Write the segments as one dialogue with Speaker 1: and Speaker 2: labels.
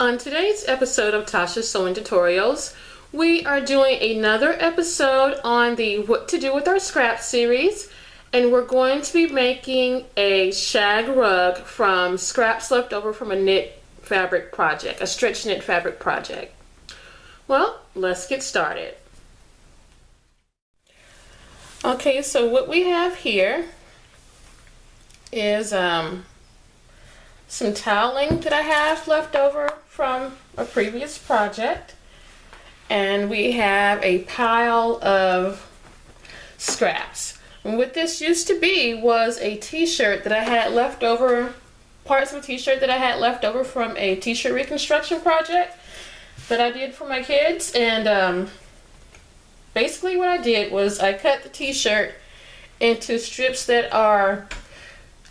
Speaker 1: On today's episode of Tasha's Sewing Tutorials, we are doing another episode on the What to Do with Our Scraps series, and we're going to be making a shag rug from scraps left over from a knit fabric project, a stretch knit fabric project. Well, let's get started. Okay, so what we have here is some toweling that I have left over from a previous project, and we have a pile of scraps. And what this used to be was a t-shirt that I had left over, parts of a t-shirt that I had left over from a t-shirt reconstruction project that I did for my kids. And basically what I did was I cut the t-shirt into strips that are,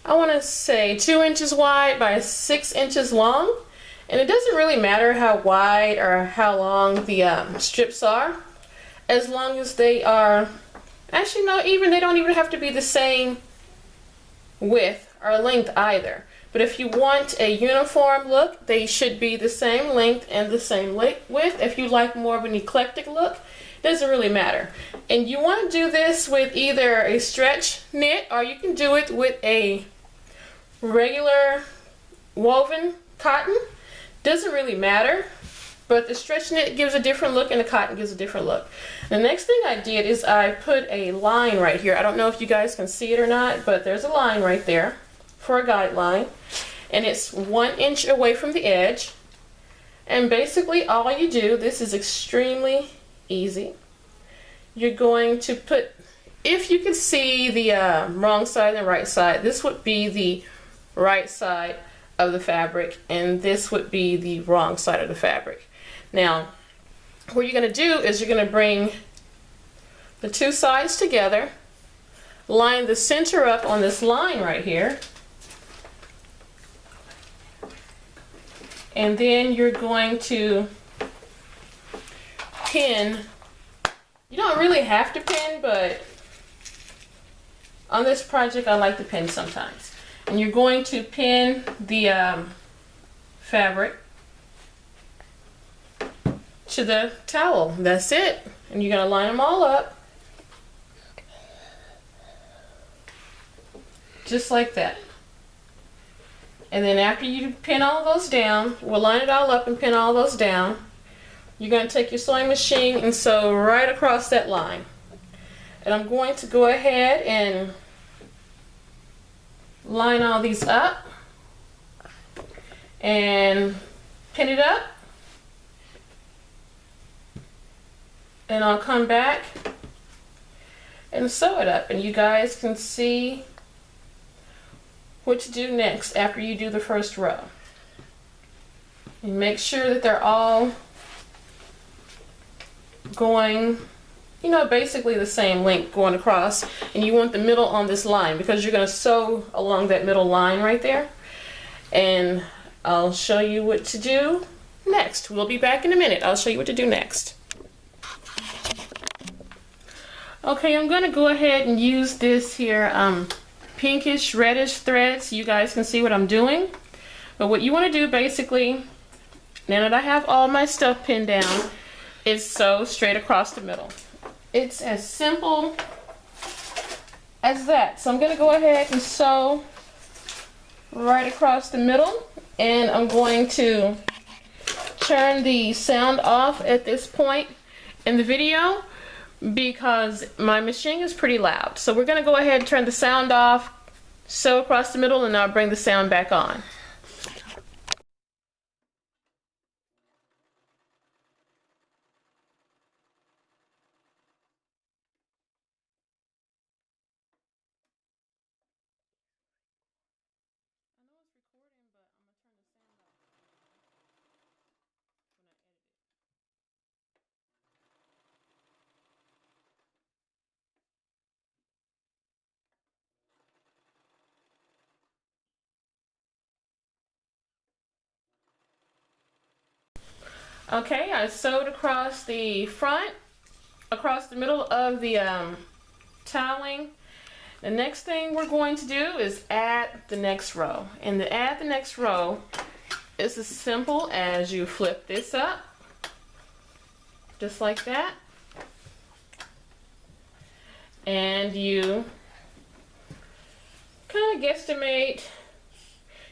Speaker 1: I want to say, 2 inches wide by 6 inches long. And it doesn't really matter how wide or how long the strips are, as long as they are, actually no, they don't even have to be the same width or length either. But if you want a uniform look, they should be the same length and the same width. If you like more of an eclectic look, it doesn't really matter. And you want to do this with either a stretch knit, or you can do it with a regular woven cotton. Doesn't really matter, but the stretch knit gives a different look and the cotton gives a different look. The next thing I did is I put a line right here. I don't know if you guys can see it or not, but there's a line right there for a guideline, and it's 1 inch away from the edge. And basically all you do, this is extremely easy. You're going to put, if you can see the wrong side and right side, this would be the right side of the fabric, and this would be the wrong side of the fabric. Now, what you're going to do is you're going to bring the two sides together, line the center up on this line right here, and then you're going to pin. You don't really have to pin, but on this project I like to pin sometimes. And you're going to pin the fabric to the towel. That's it. And you're going to line them all up. Just like that. And then after you pin all those down, we'll line it all up and pin all those down. You're going to take your sewing machine and sew right across that line. And I'm going to go ahead and line all these up and pin it up, and I'll come back and sew it up, and you guys can see what to do next after you do the first row. And make sure that they're all going, you know, basically the same length going across, and you want the middle on this line because you're going to sew along that middle line right there. And I'll show you what to do next. We'll be back in a minute. I'll show you what to do next. Okay, I'm going to go ahead and use this here pinkish reddish thread so you guys can see what I'm doing. But what you want to do basically, now that I have all my stuff pinned down, is sew straight across the middle. It's as simple as that. So I'm going to go ahead and sew right across the middle, and I'm going to turn the sound off at this point in the video because my machine is pretty loud. So we're going to go ahead and turn the sound off, sew across the middle, and I'll bring the sound back on. Okay, I sewed across the front, across the middle of the toweling. The next thing we're going to do is add the next row. And to add the next row, It's as simple as you flip this up, just like that, and you kind of guesstimate.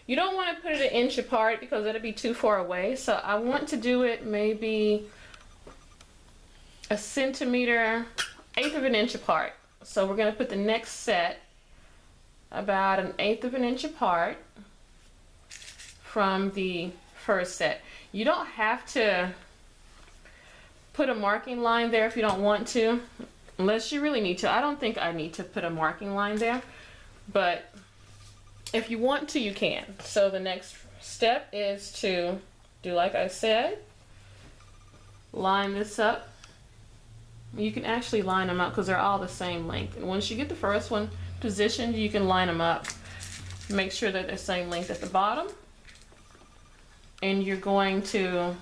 Speaker 1: You don't want to put it an inch apart because it'll be too far away. So I want to do it maybe a centimeter, eighth of an inch apart. So we're going to put the next set about an eighth of an inch apart from the first set. You don't have to put a marking line there if you don't want to, unless you really need to. I don't think I need to put a marking line there, but if you want to, you can. So the next step is to do like I said, line this up. You can actually line them up because they're all the same length. And once you get the first one positioned, you can line them up. Make sure that they're the same length at the bottom. And you're going to,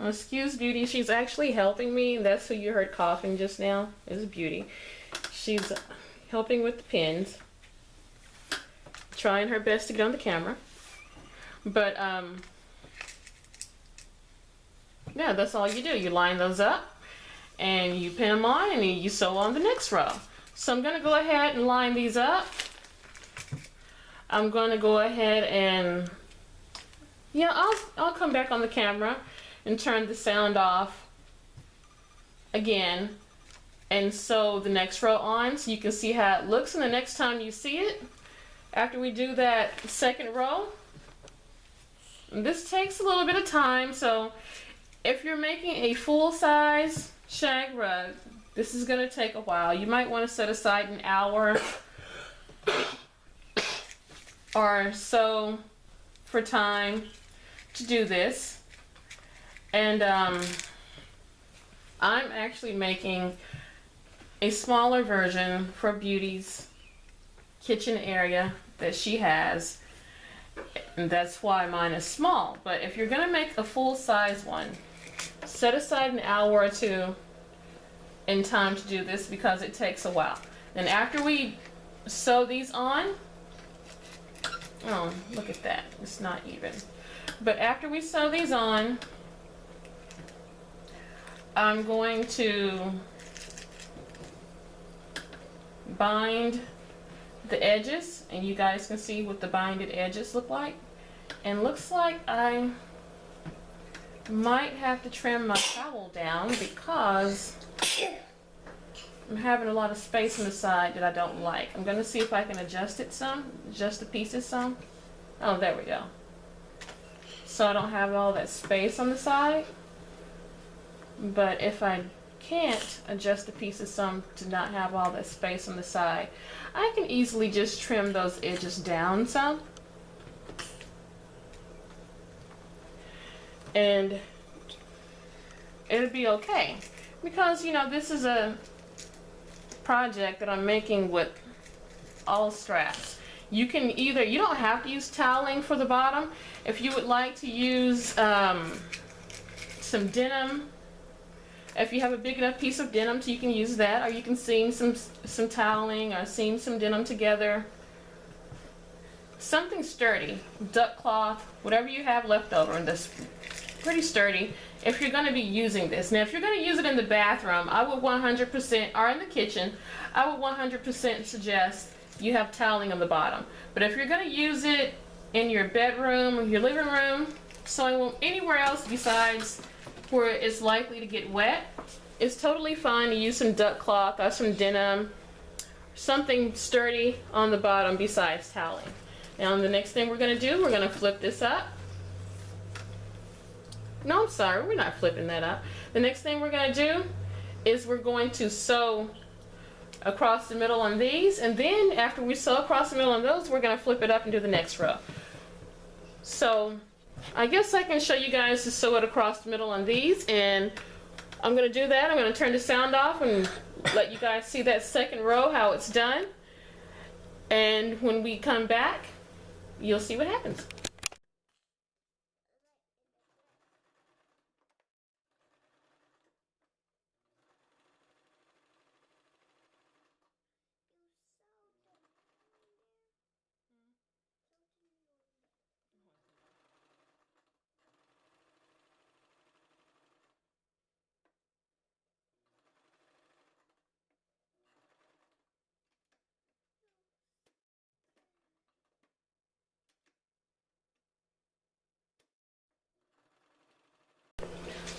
Speaker 1: excuse Beauty, she's actually helping me. That's who you heard coughing just now, is Beauty. She's helping with the pins, trying her best to get on the camera. But yeah, that's all you do. You line those up and you pin them on and you sew on the next row. So I'm going to go ahead and line these up. I'm going to go ahead and, yeah, I'll come back on the camera and turn the sound off again and sew the next row on so you can see how it looks. And the next time you see it, after we do that second row, this takes a little bit of time. So if you're making a full-size shag rug, this is going to take a while. You might want to set aside an hour or so for time to do this. And I'm actually making a smaller version for Beauty's kitchen area that she has, and that's why mine is small. But if you're going to make a full-size one, set aside an hour or two in time to do this because it takes a while. And after we sew these on, oh, look at that, it's not even. But after we sew these on, I'm going to bind the edges, and you guys can see what the binded edges look like. And looks like I might have to trim my towel down because I'm having a lot of space on the side that I don't like. I'm going to see if I can adjust it some, adjust the pieces some. Oh, there we go. So I don't have all that space on the side. But if I can't adjust the pieces some to not have all that space on the side, I can easily just trim those edges down some. And it'll be okay. Because, you know, this is a project that I'm making with all straps. You can either, you don't have to use toweling for the bottom. If you would like to use some denim, if you have a big enough piece of denim, so you can use that, or you can seam some toweling or seam some denim together. Something sturdy, duck cloth, whatever you have left over, and that's pretty sturdy if you're going to be using this. Now, if you're going to use it in the bathroom, I would 100%, or in the kitchen, I would 100% suggest you have toweling on the bottom. But if you're going to use it in your bedroom or your living room, so anywhere else besides where it's likely to get wet, it's totally fine to use some duck cloth or some denim, something sturdy on the bottom besides toweling. Now the next thing we're going to do, we're going to flip this up. No, I'm sorry, we're not flipping that up. The next thing we're going to do is we're going to sew across the middle on these, and then after we sew across the middle on those, we're going to flip it up and do the next row. So I guess I can show you guys to sew it across the middle on these, and I'm going to do that. I'm going to turn the sound off and let you guys see that second row, how it's done. And when we come back, you'll see what happens.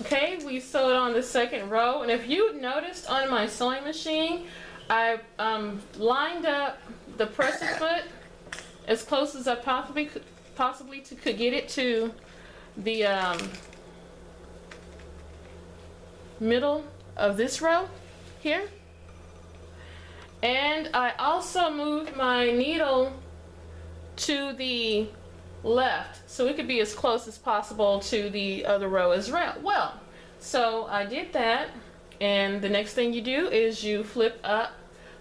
Speaker 1: Okay, we sewed on the second row, and if you noticed on my sewing machine, I lined up the presser foot as close as I possibly could get it to the middle of this row here. And I also moved my needle to the left so it could be as close as possible to the other row as well. So I did that, and the next thing you do is you flip up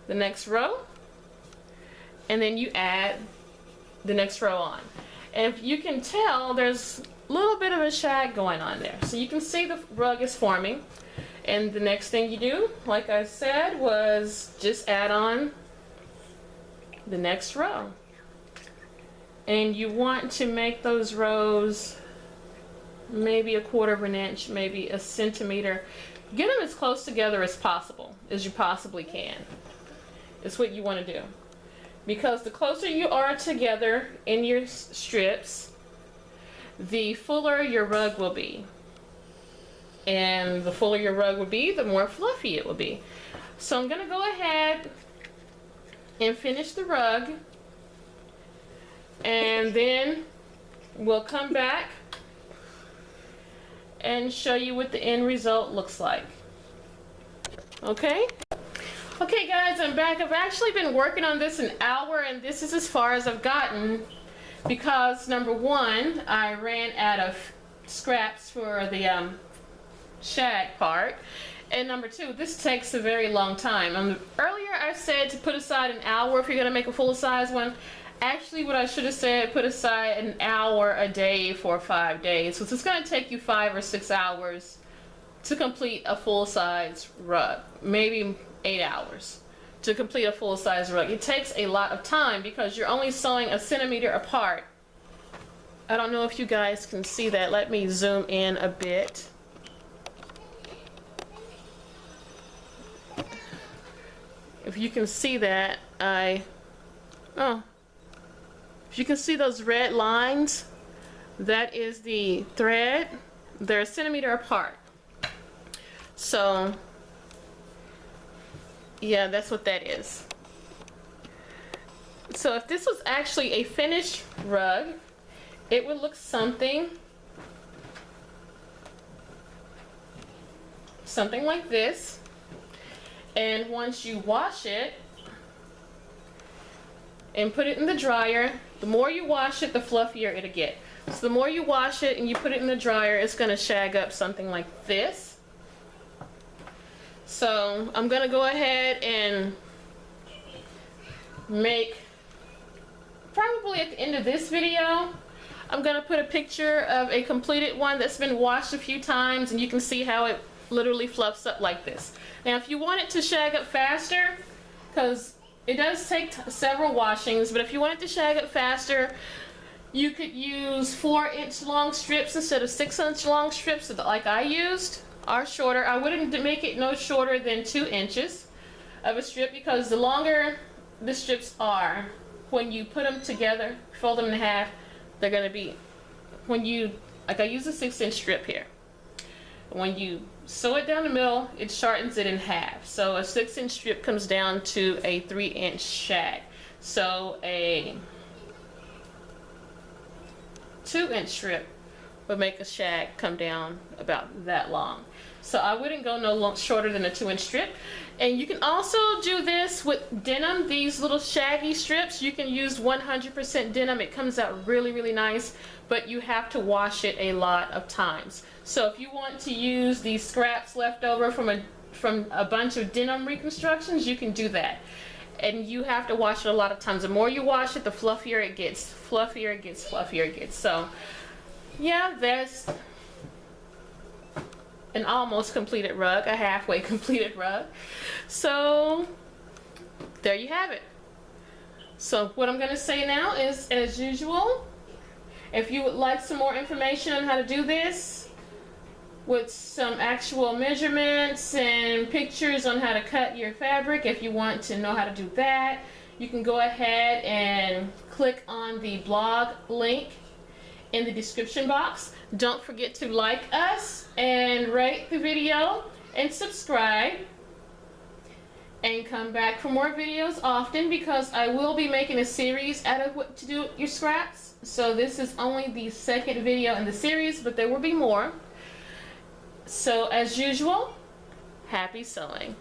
Speaker 1: the next row, and then you add the next row on. And if you can tell, there's a little bit of a shag going on there, so you can see the rug is forming. And the next thing you do, like I said, was just add on the next row. And you want to make those rows maybe 1/4 of an inch, maybe a centimeter. Get them as close together as possible, as you possibly can. It's what you want to do. Because the closer you are together in your strips, the fuller your rug will be. And the fuller your rug will be, the more fluffy it will be. So I'm going to go ahead and finish the rug, and then we'll come back and show you what the end result looks like. Okay? Okay guys, I'm back. I've actually been working on this an hour, and this is as far as I've gotten because number one, I ran out of scraps for the shag part, and number two, this takes a very long time. Earlier I said to put aside an hour if you're going to make a full size one. Actually, what I should have said, put aside an hour a day for 5 days, because it's going to take you 5 or 6 hours to complete a full size rug, maybe 8 hours to complete a full size rug. It takes a lot of time because you're only sewing a centimeter apart. I don't know if you guys can see that. Let me zoom in a bit. If you can see that, if you can see those red lines, that is the thread. They're a centimeter apart. So, yeah, that's what that is. So if this was actually a finished rug, it would look something like this. And once you wash it and put it in the dryer, the more you wash it, the fluffier it'll get. So the more you wash it and you put it in the dryer, it's going to shag up something like this. So I'm going to go ahead and make, probably at the end of this video, I'm going to put a picture of a completed one that's been washed a few times, and you can see how it literally fluffs up like this. Now if you want it to shag up faster, because it does take several washings, but if you want it to shag up faster, you could use 4-inch long strips instead of 6-inch long strips like I used, or shorter. I wouldn't make it no shorter than 2 inches of a strip, because the longer the strips are, when you put them together, fold them in half, they're going to be, when you, like I use a 6-inch strip here. When you sew it down the middle, it shortens it in half. So a 6-inch strip comes down to a 3-inch shag. So a 2-inch strip would make a shag come down about that long. So I wouldn't go no shorter than a 2-inch strip. And you can also do this with denim, these little shaggy strips. You can use 100% denim. It comes out really, really nice, but you have to wash it a lot of times. So if you want to use these scraps left over from a bunch of denim reconstructions, you can do that. And you have to wash it a lot of times. The more you wash it, the fluffier it gets. Fluffier it gets, fluffier it gets. So yeah, there's an almost completed rug, a halfway completed rug. So there you have it. So what I'm going to say now is, as usual, if you would like some more information on how to do this, with some actual measurements and pictures on how to cut your fabric, if you want to know how to do that, you can go ahead and click on the blog link in the description box. Don't forget to like us and rate the video and subscribe. And come back for more videos often, because I will be making a series out of what to do with your scraps. So this is only the second video in the series, but there will be more. So as usual, happy sewing.